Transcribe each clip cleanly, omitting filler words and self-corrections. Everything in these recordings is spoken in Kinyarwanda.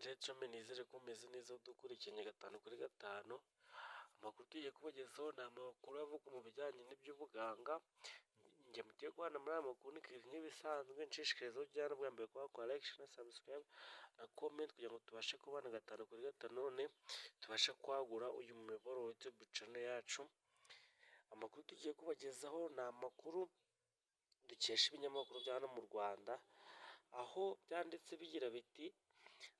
Jecome nizere ko umeze neza udukurikiranye 5/5. Amakuru tugiye kubagezaho ni amakuru avuga mu bijyanye n'iby'ubuganga. Njye mugiye kubana muri aya makuru nk'ibisanzwe nshishikariza ujyana bwa mbere kwa like na subscribe na comment kugira ngo tubashe kubana 5/5 none tubashe kwagura uyu muyoboro wa YouTube channel yacu. Amakuru tugiye kubagezaho ni amakuru dukesha ibinyamakuru bya hano mu Rwanda, aho byanditse bigira biti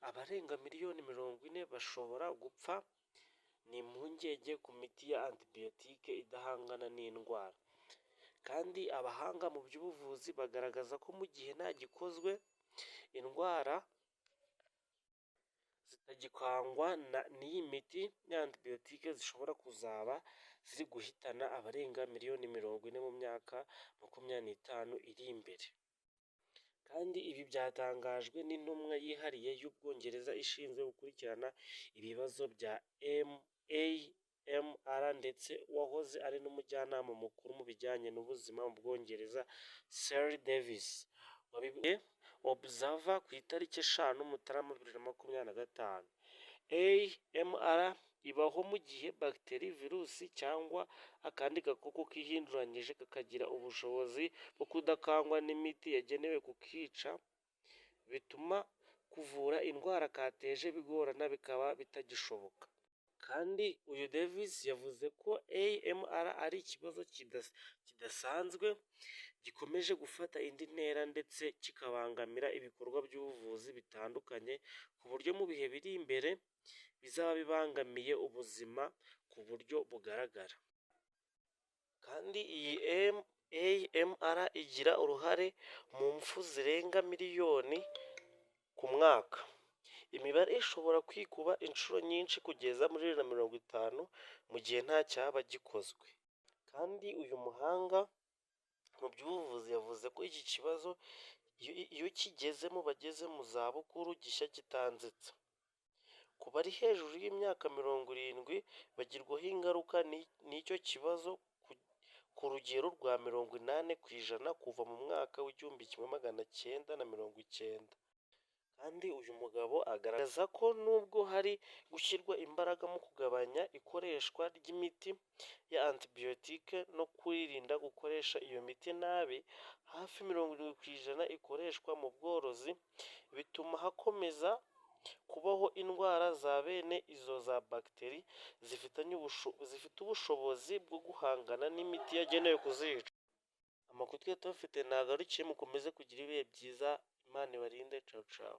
abarenga miliyoni 40 bashobora gupfa ni impungenge ku miti ya antibiyotike idahangana n'indwara. Kandi abahanga mu by'ubuvuzi bagaragaza ko mu gihe nta gikozwe indwara zitagikangwa n'iyi miti ya antibiyotike zishobora kuzaba ziri guhitana abarenga miliyoni 40 mu myaka 25 iri imbere. Kandi ibi byatangajwe n'intumwa yihariye y'Ubwongereza ishinzwe gukurikirana ibibazo bya AMR ndetse wahoze ari n'umujyanama mukuru mu bijyanye n'ubuzima mu Bwongereza, Sir Davis wabibwiye Observer ku itariki 5 Mutarama 2025. AMR ibaho mu gihe bagiteri, virusi cyangwa akandi gakoko kihinduranyije kakagira ubushobozi bwo kudakangwa n'imiti yagenewe kukica, bituma kuvura indwara kateje bigorana bikaba bitagishoboka. Kandi uyu Davis yavuze ko AMR ari ikibazo kidasanzwe gikomeje gufata indi ntera ndetse kikabangamira ibikorwa by'ubuvuzi bitandukanye, ku buryo mu bihe biri imbere bizaba bibangamiye ubuzima ku buryo bugaragara. Kandi iyi AMR igira uruhare mu mfu zirenga miliyoni ku mwaka. Imibare ishobora kwikuba inshuro nyinshi kugeza muri 2050 mu gihe nta cyaba gikozwe. Kandi uyu muhanga mu by'ubuvuzi yavuze ko iki kibazo iyo kigeze mu bageze mu zabukuru gishya kitanzitse. Ku bari hejuru y'imyaka 70 bagirwaho ingaruka n'icyo kibazo ku rugero rwa 80% kuva mu mwaka w'1990. Kandi uyu mugabo agaragaza ko nubwo hari gushyirwa imbaraga mu kugabanya ikoreshwa ry'imiti ya antibiyotike no kwirinda gukoresha iyo miti nabi, hafi 70% ikoreshwa mu bworozi, bituma hakomeza kubaho indwara za bene izo za bagiteri zifite ubushobozi bwo guhangana n'imiti yagenewe kuzica. Amakuru twari tubafite nagarukiye, mukomeze kugira ibihe byiza, Imana ibarinde. Ciao ciao.